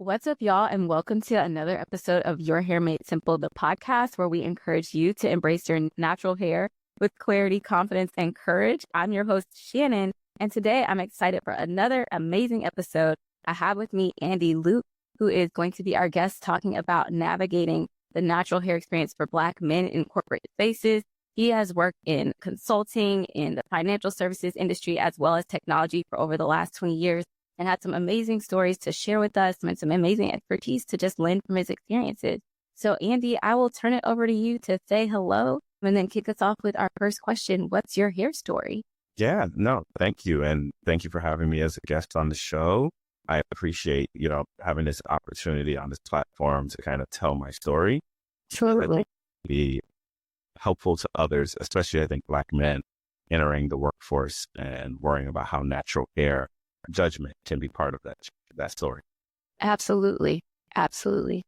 What's up, y'all, and welcome to another episode of Your Hair Made Simple, the podcast where we encourage you to embrace your natural hair with clarity, confidence, and courage. I'm your host, Shannon, and today I'm excited for another amazing episode. I have with me Andy Luc, who is going to be our guest talking about navigating the natural hair experience for Black men in corporate spaces. He has worked in consulting, in the financial services industry, as well as technology for over the last 20 years. And had some amazing stories to share with us and some amazing expertise to just lend from his experiences. So, Andy, I will turn it over to you to say hello and then kick us off with our first question. What's your hair story? Yeah, no, thank you. And thank you for having me as a guest on the show. I appreciate, having this opportunity on this platform to kind of tell my story. Absolutely. Be helpful to others, especially, I think, Black men entering the workforce and worrying about how natural hair judgment can be part of that story. Absolutely. Absolutely.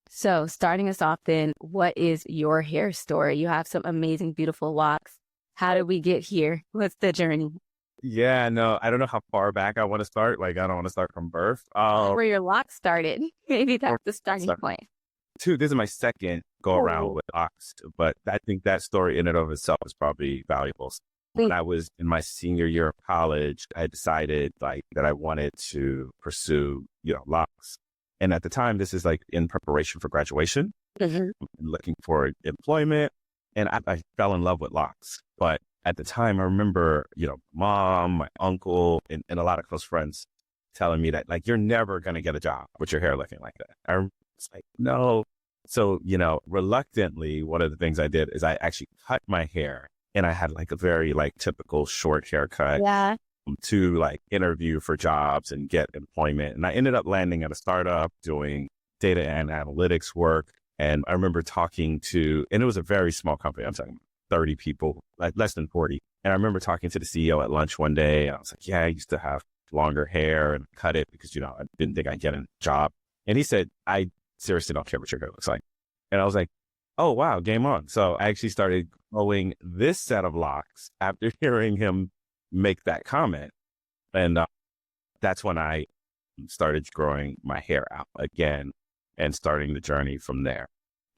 So starting us off then, what is your hair story? You have some amazing, beautiful locks. How did we get here? What's the journey? Yeah, no, I don't know how far back I want to start. I don't want to start from birth. Where your locks started. Maybe that's the starting point. This is my second go around with Locs, but I think that story in and of itself is probably valuable. When I was in my senior year of college, I decided that I wanted to pursue, Locs. And at the time, this is in preparation for graduation, looking for employment. And I fell in love with Locs. But at the time, I remember, mom, my uncle, and a lot of close friends telling me that you're never going to get a job with your hair looking like that. I was like, no. So, reluctantly, one of the things I did is I actually cut my hair. And I had a very typical short haircut to interview for jobs and get employment. And I ended up landing at a startup doing data and analytics work. And I remember talking to, and it was a very small company. I'm talking 30 people, less than 40. And I remember talking to the CEO at lunch one day. And I was like, yeah, I used to have longer hair and cut it because, I didn't think I'd get a job. And he said, I seriously don't care what your hair looks like. And I was like, oh, wow, game on. So I actually started growing this set of locks after hearing him make that comment. And that's when I started growing my hair out again and starting the journey from there.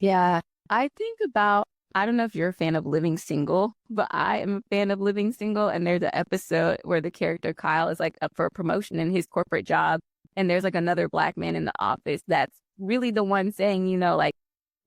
Yeah, I think I don't know if you're a fan of Living Single, but I am a fan of Living Single. And there's an episode where the character Kyle is up for a promotion in his corporate job. And there's another Black man in the office that's really the one saying,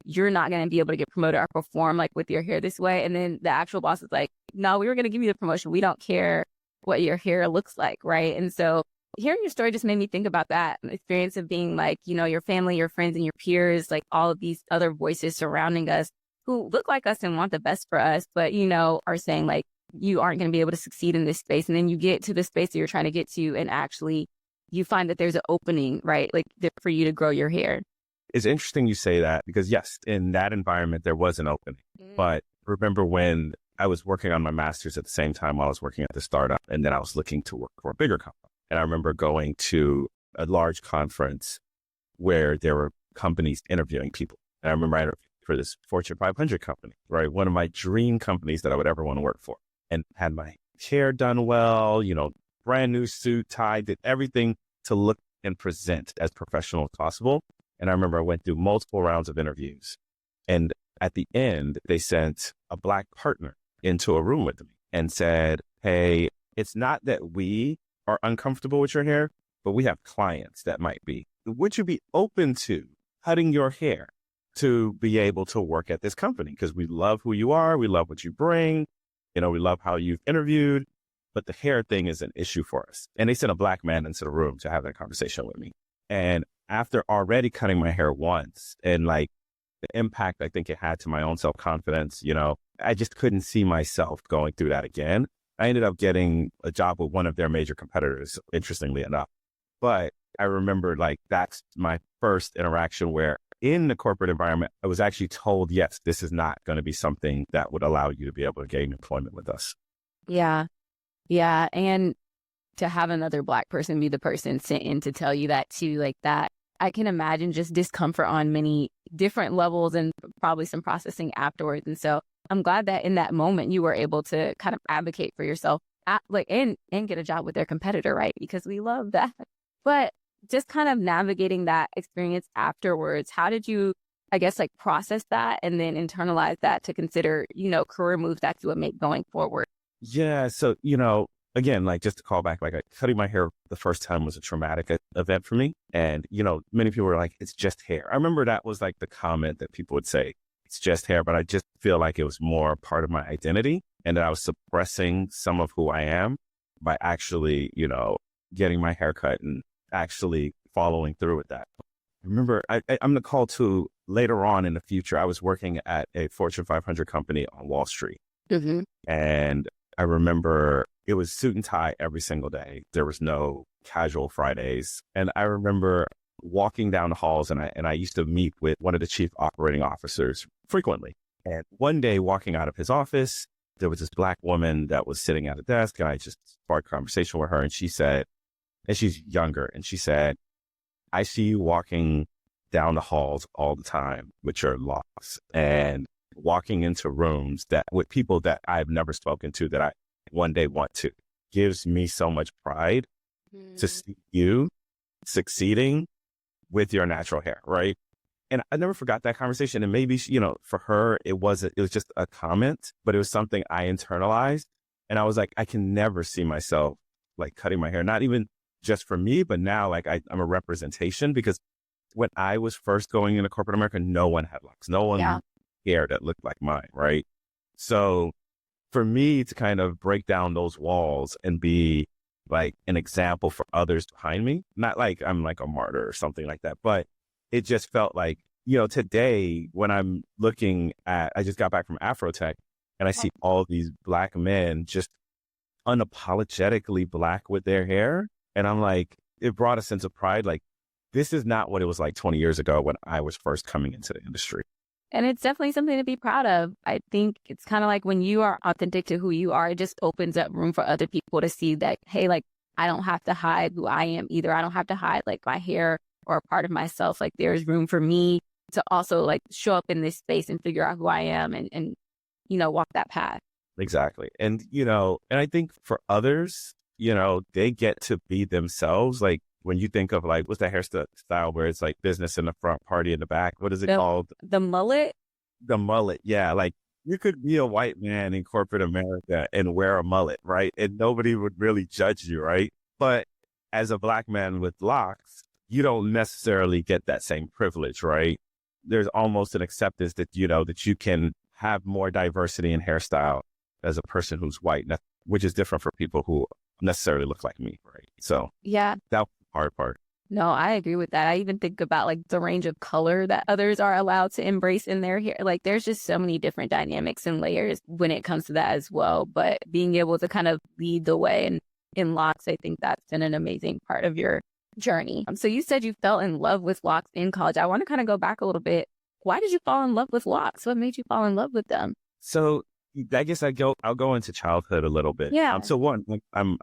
you're not going to be able to get promoted or perform with your hair this way. And then the actual boss is like, no, we were going to give you the promotion. We don't care what your hair looks like. Right. And so hearing your story just made me think about that experience of being your family, your friends and your peers, all of these other voices surrounding us who look like us and want the best for us, but, are saying you aren't going to be able to succeed in this space. And then you get to the space that you're trying to get to and actually you find that there's an opening, right? For you to grow your hair. It's interesting you say that because yes, in that environment, there was an opening. But remember when I was working on my master's at the same time while I was working at the startup, and then I was looking to work for a bigger company. And I remember going to a large conference where there were companies interviewing people. And I remember I interviewed for this Fortune 500 company, right? One of my dream companies that I would ever want to work for, and had my hair done well, brand new suit, tie, did everything to look and present as professional as possible. And I remember I went through multiple rounds of interviews. And at the end, they sent a Black partner into a room with me and said, hey, it's not that we are uncomfortable with your hair, but we have clients that might be. Would you be open to cutting your hair to be able to work at this company? Because we love who you are. We love what you bring. We love how you've interviewed. But the hair thing is an issue for us. And they sent a Black man into the room to have that conversation with me. And after already cutting my hair once and the impact I think it had to my own self-confidence, I just couldn't see myself going through that again. I ended up getting a job with one of their major competitors, interestingly enough. But I remember that's my first interaction where in the corporate environment, I was actually told, yes, this is not going to be something that would allow you to be able to gain employment with us. Yeah. Yeah. And to have another Black person be the person sent in to tell you that too, that, I can imagine just discomfort on many different levels and probably some processing afterwards. And so I'm glad that in that moment you were able to kind of advocate for yourself and get a job with their competitor, right? Because we love that. But just kind of navigating that experience afterwards, how did you, I guess, like process that and then internalize that to consider, career moves that you would make going forward? Yeah. So, again, like just to call back, like cutting my hair the first time was a traumatic event for me. And, many people were like, it's just hair. I remember that was like the comment that people would say, it's just hair, but I just feel like it was more part of my identity and that I was suppressing some of who I am by actually, getting my hair cut and actually following through with that. I remember I'm going to call to later on in the future. I was working at a Fortune 500 company on Wall Street. Mm-hmm. And I remember it was suit and tie every single day. There was no casual Fridays. And I remember walking down the halls and I used to meet with one of the chief operating officers frequently. And one day walking out of his office, there was this Black woman that was sitting at a desk and I just sparked conversation with her. And she said, and she's younger, and she said, I see you walking down the halls all the time with your locks and walking into rooms that with people that I've never spoken to that I one day want to. Gives me so much pride to see you succeeding with your natural hair, right? And I never forgot that conversation. And maybe, for her, it was just a comment, but it was something I internalized. And I was like, I can never see myself like cutting my hair, not even just for me, but now like I'm a representation, because when I was first going into corporate America, no one had locks. No one hair that looked like mine, right? So for me to kind of break down those walls and be like an example for others behind me, not like I'm like a martyr or something like that, but it just felt like, today when I'm looking at, I just got back from Afrotech and I see all these Black men just unapologetically Black with their hair. And I'm like, it brought a sense of pride. Like, this is not what it was like 20 years ago when I was first coming into the industry. And it's definitely something to be proud of. I think it's kind of like when you are authentic to who you are, it just opens up room for other people to see that, hey, like, I don't have to hide who I am either. I don't have to hide like my hair or a part of myself. Like, there's room for me to also like show up in this space and figure out who I am and walk that path. Exactly. And, and I think for others, they get to be themselves. Like when you think of like, what's that hairstyle where it's like business in the front, party in the back? What is it called? The mullet? The mullet. Yeah. Like you could be a white man in corporate America and wear a mullet, right? And nobody would really judge you, right? But as a Black man with locks, you don't necessarily get that same privilege, right? There's almost an acceptance that, that you can have more diversity in hairstyle as a person who's white, which is different for people who necessarily look like me, right? So yeah, that was the hard part. No, I agree with that. I even think about like the range of color that others are allowed to embrace in their hair. Like there's just so many different dynamics and layers when it comes to that as well. But being able to kind of lead the way and in locks, I think that's been an amazing part of your journey. So you said you fell in love with locks in college. I want to kind of go back a little bit. Why did you fall in love with locks? What made you fall in love with them? So I guess I'll go into childhood a little bit. Yeah. So one, I'm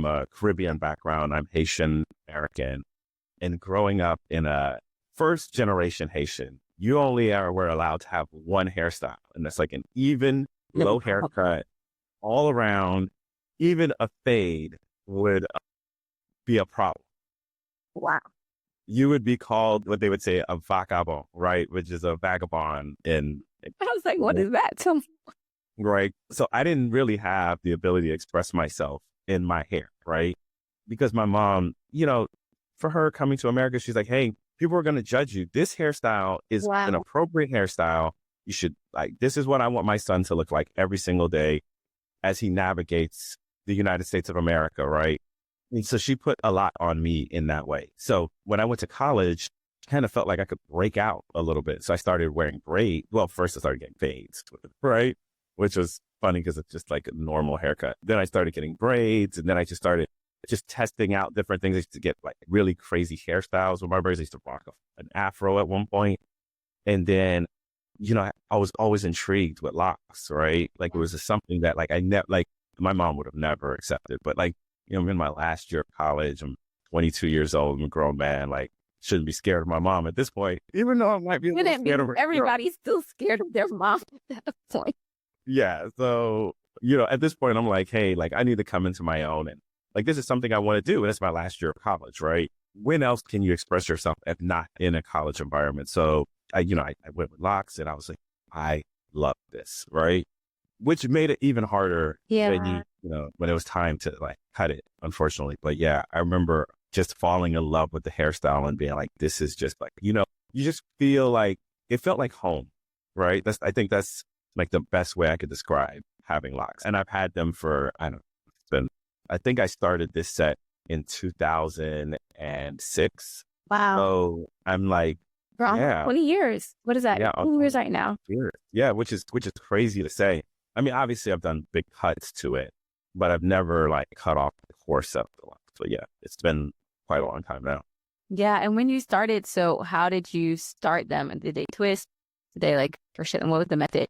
a Caribbean background. I'm Haitian American, and growing up in a first generation Haitian, you only were allowed to have one hairstyle, and that's like an even low haircut all around. Even a fade would be a problem. Wow. You would be called what they would say a vagabond, right? Which is a vagabond I was like, what is that? Right. So I didn't really have the ability to express myself in my hair, right? Because my mom, for her coming to America, she's like, hey, people are going to judge you. This hairstyle is an appropriate hairstyle. You should this is what I want my son to look like every single day as he navigates the United States of America, right? And so she put a lot on me in that way. So when I went to college, I kind of felt like I could break out a little bit. So I started wearing braids. Well, first I started getting fades, right? Which was funny because it's just like a normal haircut. Then I started getting braids, and then I just started testing out different things. I used to get like really crazy hairstyles with my braids. I used to rock an afro at one point. And then, I was always intrigued with locks, right? Like it was just something that like I never, like my mom would have never accepted. But like, I'm in my last year of college. I'm 22 years old. I'm a grown man. Like, shouldn't be scared of my mom at this point, even though I might be a little scared of her. Everybody's still scared of their mom at that point. Yeah. So, at this point, I'm like, hey, like I need to come into my own. And like, this is something I want to do. And it's my last year of college, right? when else can you express yourself if not in a college environment? So I went with Locs and I was like, I love this, right? Which made it even harder when Yeah. when it was time to like cut it, unfortunately. But yeah, I remember just falling in love with the hairstyle and being like, this is just like, you just feel like it felt like home, right? I think that's like the best way I could describe having locks. And I've had them for, I don't know, it's been, I think I started this set in 2006. Wow. So I'm like, For almost yeah, 20 years. What is that? yeah, 20 years right now. yeah, which is crazy to say. I mean, obviously I've done big cuts to it, but I've never like cut off the core set of the lock. So yeah, it's been quite a long time now. Yeah. And when you started, so how did you start them? And did they twist? Did they like crochet them? What was the method?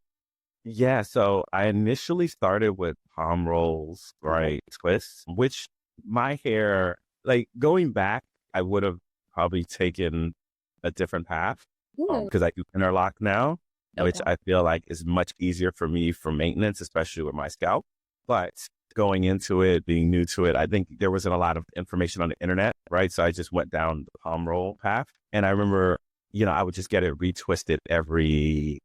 Yeah, so I initially started with palm rolls, Okay. right, twists, which my hair, like going back, I would have probably taken a different path Ooh, because I do interlock now, which okay. I feel like is much easier for me for maintenance, especially with my scalp. But going into it, being new to it, I think there wasn't a lot of information on the internet, right? So I just went down the palm roll path. And I remember, I would just get it retwisted every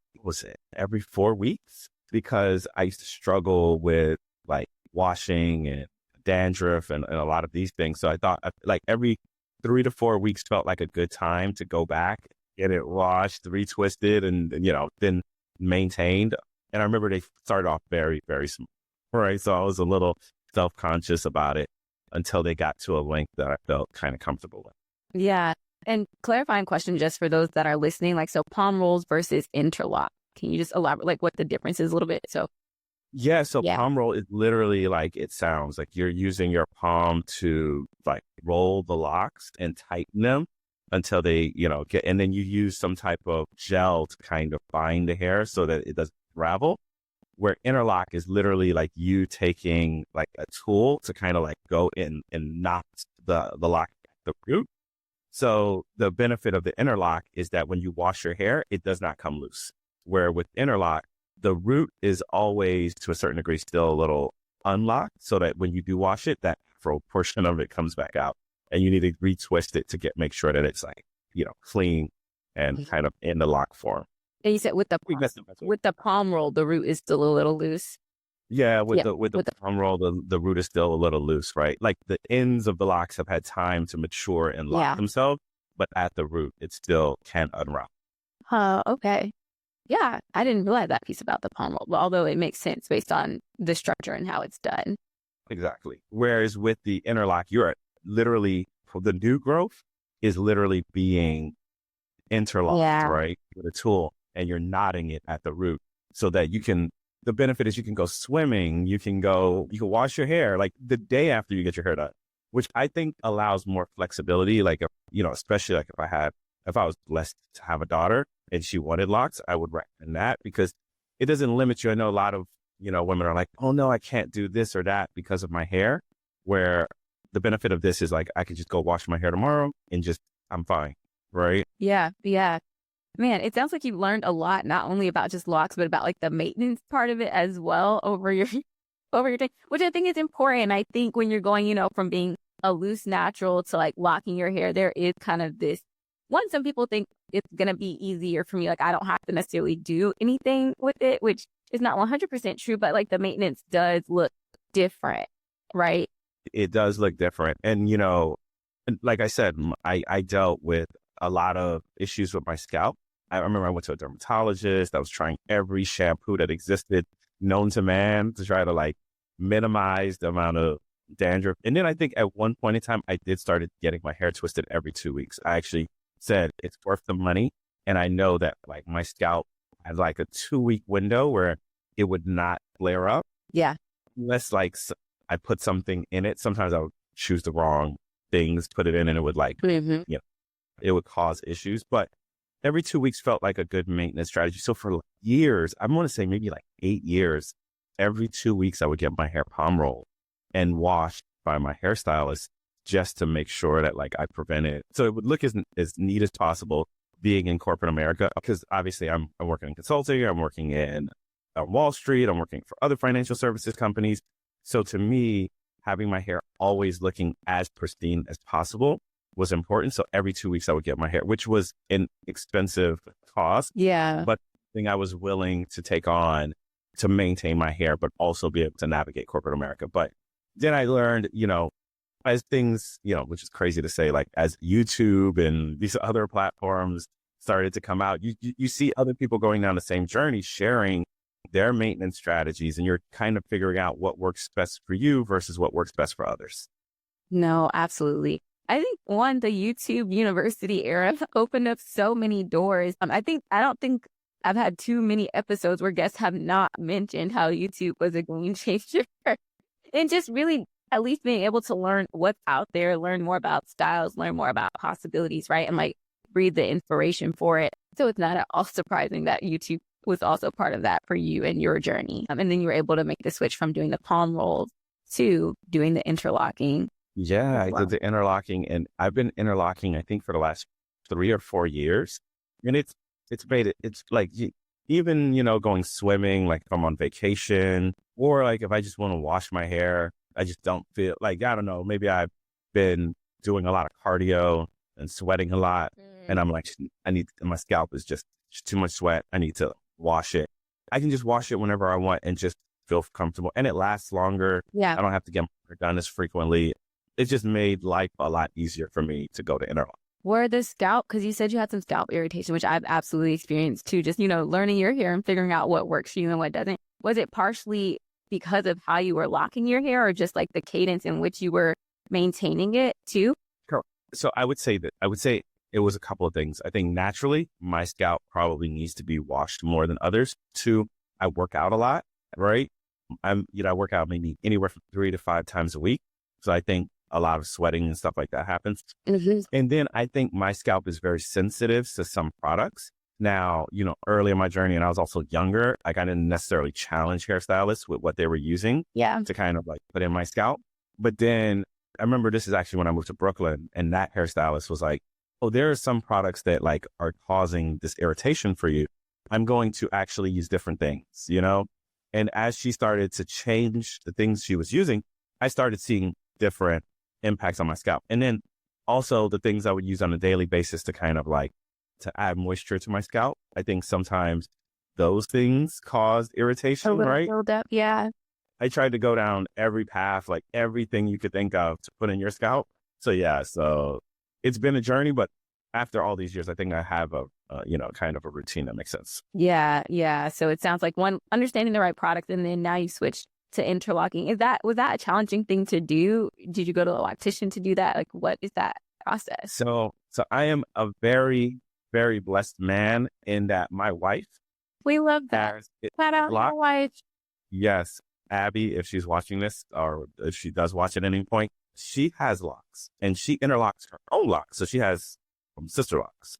4 weeks because I used to struggle with like washing and dandruff and a lot of these things. So I thought like every 3 to 4 weeks felt like a good time to go back, get it washed, retwisted, and then maintained. And I remember they started off very, very small, right? So I was a little self-conscious about it until they got to a length that I felt kind of comfortable with. Yeah. And clarifying question just for those that are listening, like, so palm rolls versus interlock. Can you just elaborate like what the difference is a little bit? So, Yeah, so yeah. palm roll is literally like it sounds like you're using your palm to like roll the locks and tighten them until they, get, and then you use some type of gel to kind of bind the hair so that it doesn't ravel. Where interlock is literally like you taking like a tool to kind of like go in and knock the lock at the root. So the benefit of the interlock is that when you wash your hair, it does not come loose. Where with interlock, the root is always to a certain degree still a little unlocked so that when you do wash it, that afro portion of it comes back out and you need to retwist it to make sure that it's like, clean and Mhm. kind of in the lock form. And you said with the I think that's the best way. with the palm roll, the root is still a little loose. Yeah, with Yeah. the With the palm roll, the root is still a little loose, right? Like the ends of the locks have had time to mature and lock yeah. themselves, but at the root, it still can unravel. Okay. Yeah. I didn't realize that piece about the palm roll, but although it makes sense based on the structure and how it's done. Exactly. Whereas with the interlock, you're literally, the new growth is literally being interlocked, Yeah. right? With a tool and you're knotting it at the root so that the benefit is you can go swimming, you can wash your hair like the day after you get your hair done, which I think allows more flexibility. Like, especially like if I was blessed to have a daughter and she wanted locks, I would recommend that because it doesn't limit you. I know a lot of, women are like, oh no, I can't do this or that because of my hair, where the benefit of this is like, I could just go wash my hair tomorrow and I'm fine. Right. Yeah. Yeah. Man, it sounds like you learned a lot, not only about just locks, but about like the maintenance part of it as well over your over your day, which I think is important. I think when you're going, from being a loose natural to like locking your hair, there is kind of this one, some people think it's gonna be easier for me. Like I don't have to necessarily do anything with it, which is not 100% true, but like the maintenance does look different, right? It does look different. And, and like I said, I dealt with a lot of issues with my scalp. I remember I went to a dermatologist. I was trying every shampoo that existed known to man to try to like minimize the amount of dandruff. And then I think at one point in time, I did started getting my hair twisted every 2 weeks. I actually said it's worth the money. And I know that like my scalp had like a 2 week window where it would not flare up Yeah. unless like I put something in it. Sometimes I would choose the wrong things, put it in, and it would like, Hmm. it would cause issues. But every 2 weeks felt like a good maintenance strategy. So for years, I'm going to say maybe like 8 years, every 2 weeks, I would get my hair palm rolled and washed by my hairstylist just to make sure that like I prevented. So it would look as neat as possible being in corporate America, because obviously I'm working in consulting, I'm working in Wall Street, I'm working for other financial services companies. So to me, having my hair always looking as pristine as possible was important. So every 2 weeks I would get my hair, which was an expensive cost, Yeah. but thing I was willing to take on to maintain my hair, but also be able to navigate corporate America. But then I learned, as things, which is crazy to say, like as YouTube and these other platforms started to come out, you see other people going down the same journey, sharing their maintenance strategies, and you're kind of figuring out what works best for you versus what works best for others. No, absolutely. I think the YouTube university era opened up so many doors. I don't think I've had too many episodes where guests have not mentioned how YouTube was a game changer and just really at least being able to learn what's out there, learn more about styles, learn more about possibilities, right? And like breathe the inspiration for it. So it's not at all surprising that YouTube was also part of that for you and your journey. And then you were able to make the switch from doing the palm rolls to doing the interlocking. Yeah, I Wow. did the interlocking, and I've been interlocking, I think, for the last 3 or 4 years. And it's made it, it's like, even, going swimming, like if I'm on vacation, or like if I just want to wash my hair, I just don't feel like, I don't know, maybe I've been doing a lot of cardio and sweating a lot. And I'm like, my scalp is just too much sweat. I need to wash it. I can just wash it whenever I want and just feel comfortable. And it lasts longer. Yeah. I don't have to get my hair done as frequently. It just made life a lot easier for me to go to interlock. Were the scalp, because you said you had some scalp irritation, which I've absolutely experienced too, just, learning your hair and figuring out what works for you and what doesn't. Was it partially because of how you were locking your hair or just like the cadence in which you were maintaining it too? So I would say it was a couple of things. I think naturally my scalp probably needs to be washed more than others. Two, I work out a lot, right? I work out maybe anywhere from 3 to 5 times a week. So I think a lot of sweating and stuff like that happens. Mm-hmm. And then I think my scalp is very sensitive to some products. Now, early in my journey, and I was also younger, like I didn't necessarily challenge hairstylists with what they were using to kind of like put in my scalp. But then I remember this is actually when I moved to Brooklyn, and that hairstylist was like, oh, there are some products that like are causing this irritation for you. I'm going to actually use different things, And as she started to change the things she was using, I started seeing different impacts on my scalp. And then also the things I would use on a daily basis to kind of like to add moisture to my scalp. I think sometimes those things caused irritation, right? Buildup, yeah. I tried to go down every path, like everything you could think of to put in your scalp. So yeah, so it's been a journey, but after all these years, I think I have a kind of a routine that makes sense. Yeah. So it sounds like understanding the right product, and then now you switched to interlocking. Was that a challenging thing to do? Did you go to a loctician to do that? Like, what is that process? So I am a very, very blessed man in that my wife. We love that. Shout out my wife. Yes. Abby, if she's watching this or if she does watch at any point, she has locks and she interlocks her own locks. So she has sister locks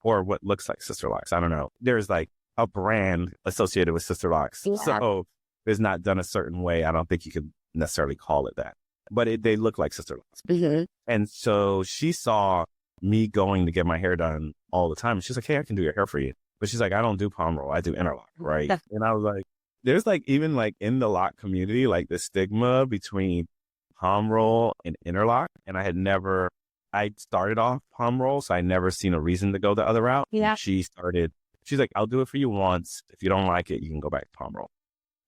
or what looks like sister locks. I don't know. There's like a brand associated with sister locks. Yeah. So it's not done a certain way. I don't think you can necessarily call it that, but they look like sister locks. And so she saw me going to get my hair done all the time. She's like, hey, I can do your hair for you. But she's like, I don't do palm roll. I do interlock. Right. And I was like, there's like, even like in the lock community, like the stigma between palm roll and interlock. And I started off palm roll. So I never seen a reason to go the other route. Yeah. And she's like, I'll do it for you once. If you don't like it, you can go back to palm roll.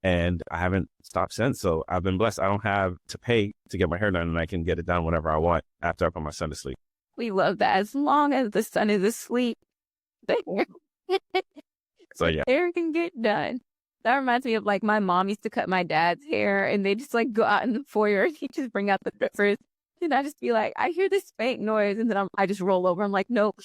And I haven't stopped since. So I've been blessed. I don't have to pay to get my hair done, and I can get it done whenever I want after I put my son to sleep. We love that. As long as the son is asleep, the hair can get done. That reminds me of like my mom used to cut my dad's hair, and they just like go out in the foyer and he just bring out the strippers. And I just be like, I hear this faint noise. And then I just roll over. I'm like, nope.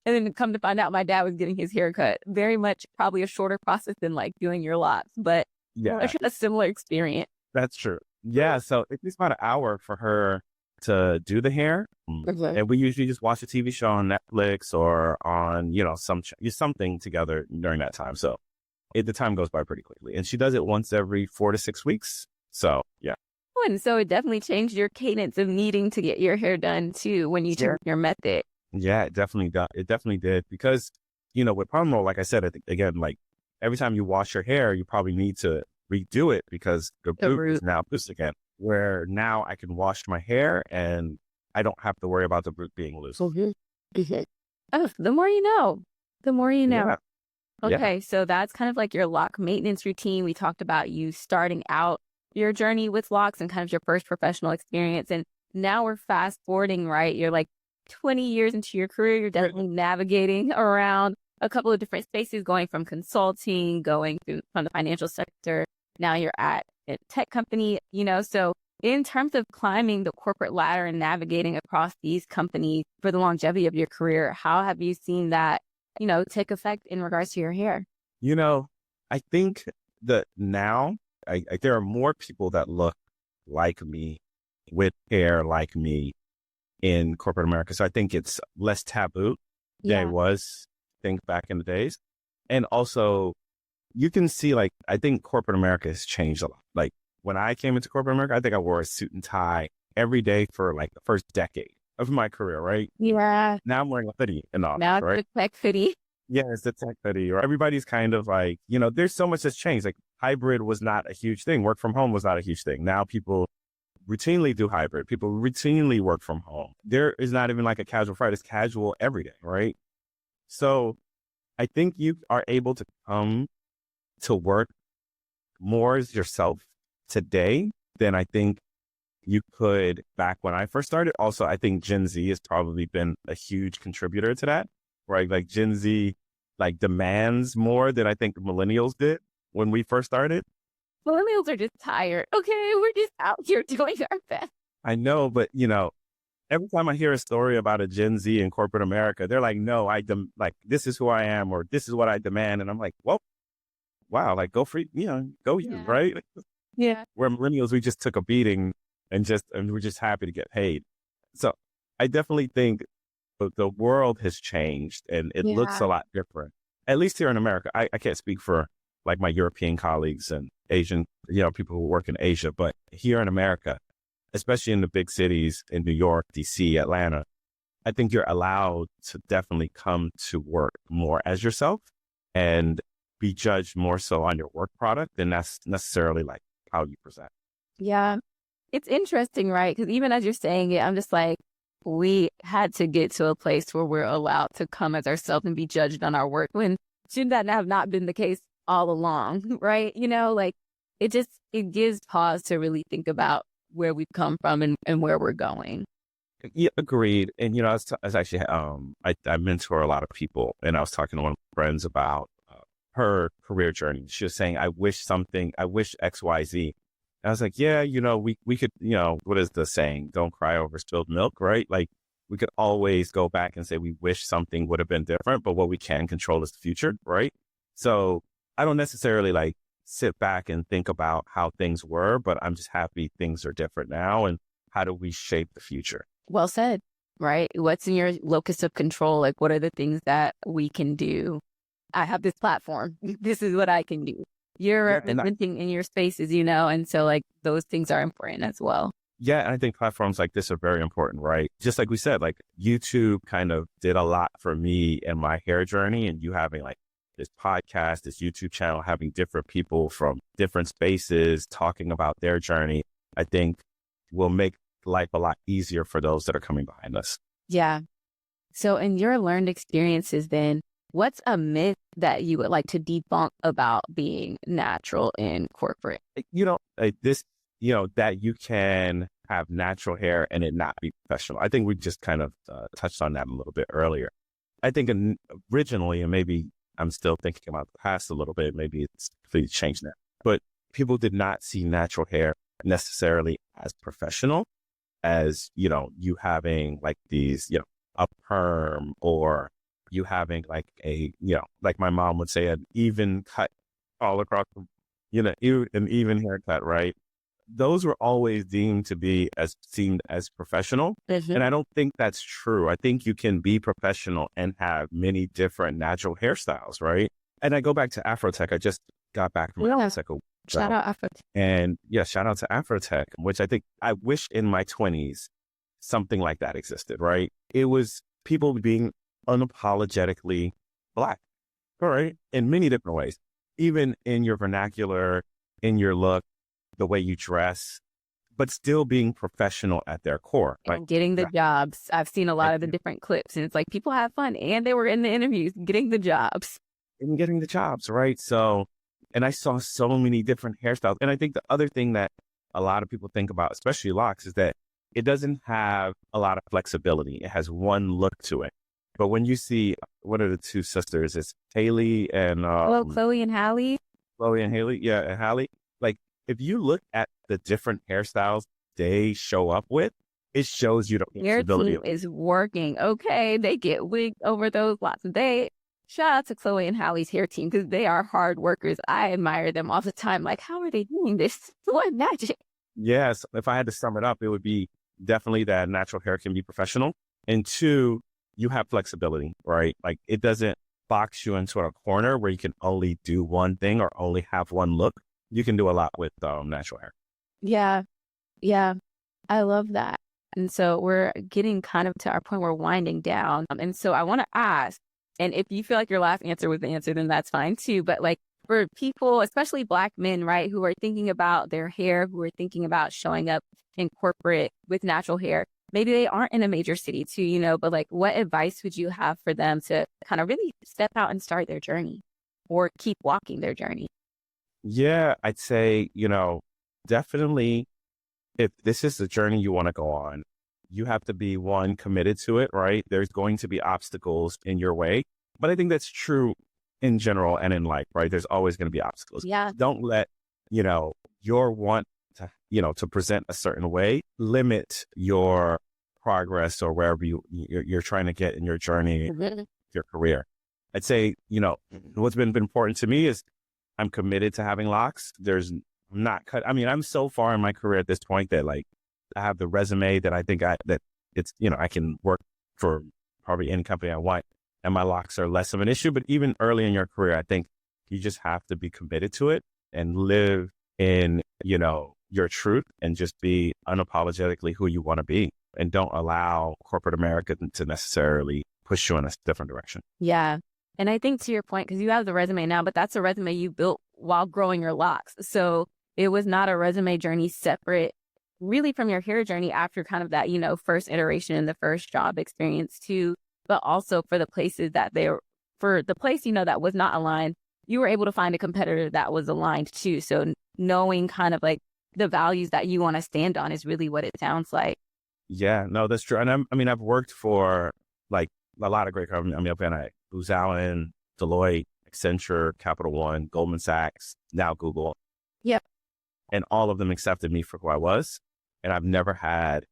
And then come to find out my dad was getting his hair cut. Very much probably a shorter process than like doing your locks, but yeah, a similar experience. That's true. Yeah. So it takes about an hour for her to do the hair. And we usually just watch a TV show on Netflix or on, something together during that time. So the time goes by pretty quickly. And she does it once every 4 to 6 weeks. So, yeah. And so it definitely changed your cadence of needing to get your hair done too when you took your method. Yeah, it definitely got. It definitely did because, with palm roll, like I said, I think again, like every time you wash your hair, you probably need to redo it because the root is now loose again. Where now I can wash my hair and I don't have to worry about the boot being loose. Mhm. Mhm. Oh, the more you know, the more you know. Yeah. Yeah. Okay, so that's kind of like your lock maintenance routine. We talked about you starting out your journey with locks and kind of your first professional experience. And now we're fast forwarding, right? You're like 20 years into your career. You're definitely navigating around a couple of different spaces, going from consulting, going through from the financial sector. Now you're at a tech company, so in terms of climbing the corporate ladder and navigating across these companies for the longevity of your career, how have you seen that take effect in regards to your hair? You know, I think that now there are more people that look like me with hair like me in corporate America. So I think it's less taboo than it Yeah. was, I think, back in the days. And also, you can see, like, I think corporate America has changed a lot. Like, when I came into corporate America, I think I wore a suit and tie every day for like the first decade of my career, right? Yeah. Now I'm wearing a hoodie in the office, Now it's right? the tech hoodie. Yeah, it's the tech hoodie, or everybody's kind of like, there's so much that's changed. Like, hybrid was not a huge thing. Work from home was not a huge thing. Now people routinely do hybrid. People routinely work from home. There is not even like a casual Friday. It's casual every day, right? So I think you are able to come to work more as yourself today than I think you could back when I first started. Also, I think Gen Z has probably been a huge contributor to that, right? Like Gen Z like demands more than I think millennials did when we first started. Millennials are just tired. Okay, we're just out here doing our best. I know, but every time I hear a story about a Gen Z in corporate America, they're like, no, like, this is who I am, or this is what I demand. And I'm like, well, wow, like, go for, go you, Yeah. right? Yeah. Where millennials, we just took a beating and we're just happy to get paid. So I definitely think the world has changed and it looks a Yeah. lot different, at least here in America. I can't speak for like my European colleagues and Asian, people who work in Asia, but here in America, especially in the big cities in New York, DC, Atlanta, I think you're allowed to definitely come to work more as yourself and be judged more so on your work product than that's necessarily like how you present. Yeah. It's interesting, right? Because even as you're saying it, I'm just like, we had to get to a place where we're allowed to come as ourselves and be judged on our work when should that have not been the case all along, right? Like it gives pause to really think about where we've come from and where we're going. Yeah, agreed. And I was actually I mentor a lot of people, and I was talking to one of my friends about her career journey. She was saying, I wish X, Y, Z. And I was like, yeah, we could, what is the saying? Don't cry over spilled milk, right? Like, we could always go back and say we wish something would have been different, but what we can control is the future, right? So I don't necessarily like sit back and think about how things were, but I'm just happy things are different now. And how do we shape the future? Well said, right? What's in your locus of control? Like, what are the things that we can do? I have this platform. This is what I can do. You're Yeah, and representing in your spaces, and so like those things are important as well. yeah, and I think platforms like this are very important, right? Just like we said, like YouTube kind of did a lot for me and my hair journey, and you having like this podcast, this YouTube channel, having different people from different spaces talking about their journey, I think will make life a lot easier for those that are coming behind us. Yeah. So in your learned experiences, then, what's a myth that you would like to debunk about being natural in corporate? That you can have natural hair and it not be professional. I think we just kind of touched on that a little bit earlier. I think originally, and maybe I'm still thinking about the past a little bit, maybe it's completely changed now, but people did not see natural hair necessarily as professional as, you having like these, a perm, or you having like like my mom would say, an even cut all across, an even haircut, right? Those were always deemed to be seen as professional. And I don't think that's true. I think you can be professional and have many different natural hairstyles, right? And I go back to Afrotech. I just got back from Afrotech. Shout out Afrotech. And yeah, shout out to Afrotech, which I wish in my 20s something like that existed, right? It was people being unapologetically Black, all right, in many different ways, even in your vernacular, in your look, the way you dress. but still being professional at their core. Like, And getting the jobs. I've seen a lot of the and, different clips, and it's like people have fun and they were in the interviews getting the jobs. and getting the jobs, right? So, and I saw so many different hairstyles. And I think the other thing that a lot of people think about, especially Locs, is that it doesn't have a lot of flexibility. It has one look to it. But when you see, what are the two sisters? It's Haley and Hello, Chloe and Hallie. Chloe and Haley. Yeah, and Hallie. Like, if you look at the different hairstyles they show up with, it shows you the Their flexibility. team is working. Okay, they get wigged over those lots. Shout out to Chloe and Hallie's hair team because they are hard workers. I admire them all the time. Like, how are they doing this? What magic? Yes, if I had to sum it up, it would be definitely that natural hair can be professional. And two, you have flexibility, right? Like, it doesn't box you into a corner where you can only do one thing or only have one look. You can do a lot with natural hair. Yeah. Yeah. I love that. And so we're getting kind of to our point, we're winding down. And so I want to ask, and if you feel like your last answer was the answer, then that's fine too. But like for people, especially Black men, right, who are thinking about their hair, who are thinking about showing up in corporate with natural hair, maybe they aren't in a major city too, you know, but like what advice would you have for them to kind of really step out and start their journey or keep walking their journey? Yeah, I'd say, definitely if this is the journey you want to go on, you have to be one committed to it, right? There's going to be obstacles in your way, but I think that's true in general and in life, right? There's always going to be obstacles. Yeah. Don't let, your want to, to present a certain way, limit your progress or wherever you're trying to get in your journey, your career. I'd say, what's been important to me is I'm committed to having locks. I'm so far in my career at this point that like I have the resume that I think I can work for probably any company I want, and my locks are less of an issue. But even early in your career, I think you just have to be committed to it and live in, your truth and just be unapologetically who you want to be, and don't allow corporate America to necessarily push you in a different direction. Yeah. And I think to your point, because you have the resume now, but that's a resume you built while growing your locks. So it was not a resume journey separate really from your hair journey after kind of that, first iteration and the first job experience too, but also for the places for the place, that was not aligned, you were able to find a competitor that was aligned too. So knowing kind of like the values that you want to stand on is really what it sounds like. Yeah, no, that's true. And I've worked for like a lot of great companies. I've been at Booz Allen, Deloitte, Accenture, Capital One, Goldman Sachs, now Google. Yep. And all of them accepted me for who I was. And I've never had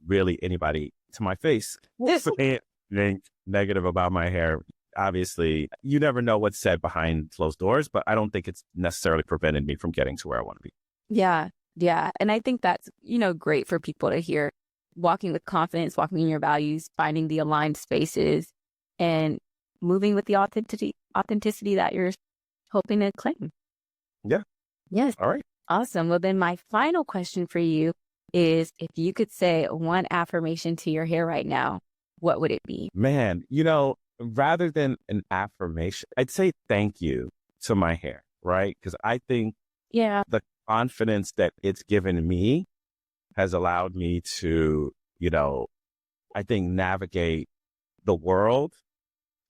really anybody to my face say anything negative about my hair. Obviously, you never know what's said behind closed doors, but I don't think it's necessarily prevented me from getting to where I want to be. Yeah. Yeah. And I think that's, great for people to hear. Walking with confidence, walking in your values, finding the aligned spaces, and moving with the authenticity that you're hoping to claim. Yeah. Yes. All right. Awesome. Well, then my final question for you is if you could say one affirmation to your hair right now, what would it be? Man, rather than an affirmation, I'd say thank you to my hair, right? Because I think the confidence that it's given me has allowed me to, I think navigate the world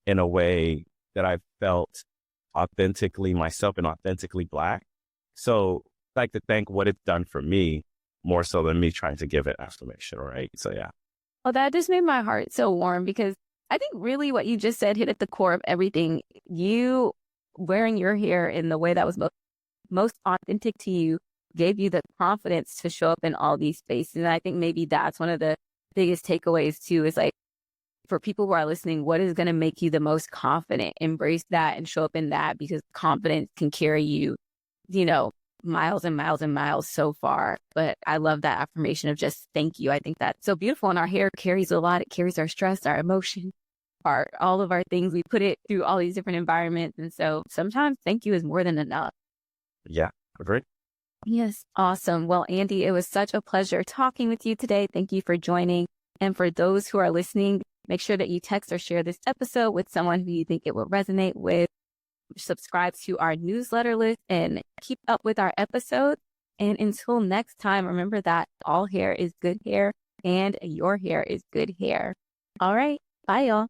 in a way that I felt authentically myself and authentically Black. So I'd like to thank what it's done for me more so than me trying to give it affirmation, right? So yeah. Well, that just made my heart so warm because I think really what you just said hit at the core of everything. You wearing your hair in the way that was most authentic to you gave you the confidence to show up in all these spaces. And I think maybe that's one of the biggest takeaways too, is like for people who are listening, what is going to make you the most confident? Embrace that and show up in that, because confidence can carry you, miles and miles and miles so far. But I love that affirmation of just thank you. I think that's so beautiful. And our hair carries a lot. It carries our stress, our emotion, all of our things. We put it through all these different environments. And so sometimes thank you is more than enough. Yeah, agree. Yes. Awesome. Well, Andy, it was such a pleasure talking with you today. Thank you for joining. And for those who are listening, make sure that you text or share this episode with someone who you think it will resonate with. Subscribe to our newsletter list and keep up with our episodes. And until next time, remember that all hair is good hair and your hair is good hair. All right. Bye, y'all.